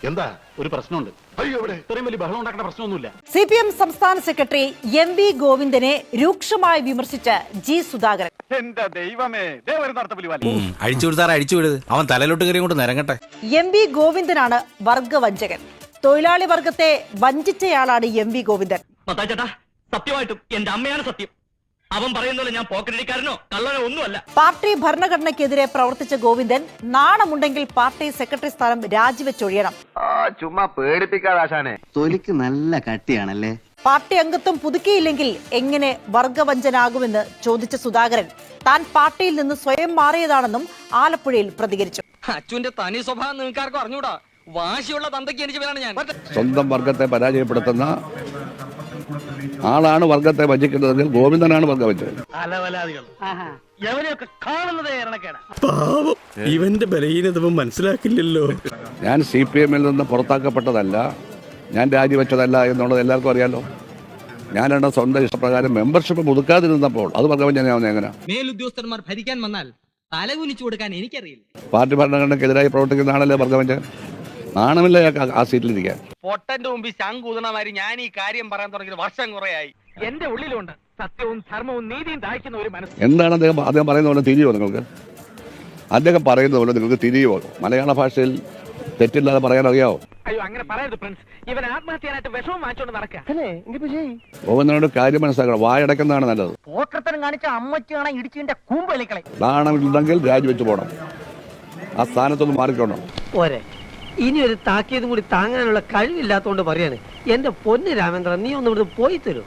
എന്താ ഒരു പ്രശ്നമുണ്ട്. അയ്യോ ഇവിടെ ഇത്രയും വലിയ ബഹളം ഉണ്ടാക്കേണ്ട പ്രശ്നമൊന്നുമില്ല. CPM സംസ്ഥാന സെക്രട്ടറി MV ഗോവിന്ദനെ രൂക്ഷമായി വിമർശിച്ച് G സുധാകരൻ. എന്റെ ദൈവമേ, അഴിച്ചുവിട് അവൻ തലയിലോട്ട് കയറി കൊണ്ട് നിരങ്ങട്ടെ. MV ഗോവിന്ദനാണ് വർഗവഞ്ചകൻ. തൊഴിലാളി വർഗത്തെ വഞ്ചിച്ചയാളാണ് MV ഗോവിന്ദൻ. ചേട്ടാ, സത്യമായിട്ടും എന്റെ അമ്മയാണ് സത്യം. അവൻ പറയുന്നല്ലോ ഞാൻ പോക്കറ്റടിക്കാരനോ കള്ളനോ ഒന്നുമല്ല. പാർട്ടി ഭരണഘടനയ്ക്കെതിരെ പ്രവർത്തിച്ച ഗോവിന്ദൻ നാണമുണ്ടെങ്കിൽ പാർട്ടി സെക്രട്ടറി സ്ഥാനം രാജിവെച്ചൊഴിയണം. ചുമ്മാ പേടിപ്പിക്കാതാശാനെ. തൊലിക്ക് നല്ല കട്ടിയാണല്ലേ. പാർട്ടി അംഗത്വം പുതുക്കിയില്ലെങ്കിൽ എങ്ങനെ വർഗവഞ്ചനാകുമെന്ന് ചോദിച്ച സുധാകരൻ താൻ പാർട്ടിയിൽ നിന്ന് സ്വയം മാറിയതാണെന്നും ആലപ്പുഴയിൽ പ്രതികരിച്ചു. അച്ഛന്റെ തനി സ്വഭാവം നിങ്ങൾക്കാർക്കും അറിഞ്ഞൂടാ. വാശിയുള്ള തന്തയ്ക്ക് എനിച്ചവരാണ് ഞാൻ. സ്വന്തം വർഗത്തെ പരാജയപ്പെടുത്തുന്ന ആളാണ് വർഗത്തെ വഞ്ചിക്കുന്നതെങ്കിൽ ഗോവിന്ദനാണ് വർഗവഞ്ചകൻ. ഇവന്റെ ബലഹീനത മനസ്സിലാക്കില്ലല്ലോ. ഞാൻ CPM നിന്ന് പുറത്താക്കപ്പെട്ടതല്ല, ഞാൻ രാജിവെച്ചതല്ല എന്നുള്ളത് എല്ലാവർക്കും അറിയാലോ. ഞാനെന്റെ സ്വന്തം ഇഷ്ടപ്രകാരം മെമ്പർഷിപ്പ് പുതുക്കാതിരുന്നപ്പോൾ അത് വർഗവഞ്ചനയാവുന്ന എങ്ങനെ? മേലുദ്യോഗസ്ഥന്മാർ ഭരിക്കാൻ വന്നാൽ തലകുനിച്ചു കൊടുക്കാൻ എനിക്കറിയില്ല. പാർട്ടി ഭരണഘടനയ്ക്കെതിരായി പ്രവർത്തിക്കുന്ന ആളല്ലേ വർഗവഞ്ചകൻ? നാണമില്ല ആ സീറ്റിലിരിക്കാൻ. പൊട്ടന്റെ മുമ്പിൽ ശങ്കൂതണമാരി ഞാൻ ഈ കാര്യം പറയാൻ തുടങ്ങിയത് വർഷം കുറയായി. എന്റെ ഉള്ളിലുണ്ട് സത്യവും ധർമ്മവും നീതിയും ദാഹിക്കുന്ന ഒരു മനസ്സ്. എന്താണ് അദ്ദേഹം പറയുന്ന പോലെ തിരിയുമോ നിങ്ങൾക്ക്? അദ്ദേഹം പറയുന്ന പോലെ നിങ്ങൾക്ക് തിരിയുമോ? മലയാള ഭാഷയിൽ തെറ്റില്ലാതെ പറയാൻ അറിയാവോ? അയ്യോ, അങ്ങനെ പറയരുത് പ്രിൻസ്. ഇവൻ ആത്മഹത്യാനായിട്ട് വിഷമം വാങ്ങിച്ചോണ്ട് നടക്കുക. ഗോവിന്ദനോട് കാര്യം മനസ്സിലാക്കണം. വായടക്കുന്നതാണ് നല്ലത്. പോക്കർത്തനം കാണിച്ച അമ്മച്ചാണ് ഇടിച്ചിന്റെ കൂമ്പ് കളിക്കളെ. നാണമില്ലെങ്കിൽ രാജിവെച്ച് പോകണം. ആ സ്ഥാനത്തൊന്ന് മാറിക്കോണം. പോരെ, ഇനി ഒരു താക്കിയതും കൂടി താങ്ങാനുള്ള കഴിവില്ലാത്തോണ്ട് പറയാണ്. എന്റെ പൊന്ന് രാമേന്ദ്രൻ, നീ ഒന്ന് ഇവിടുന്ന് പോയി തരൂ.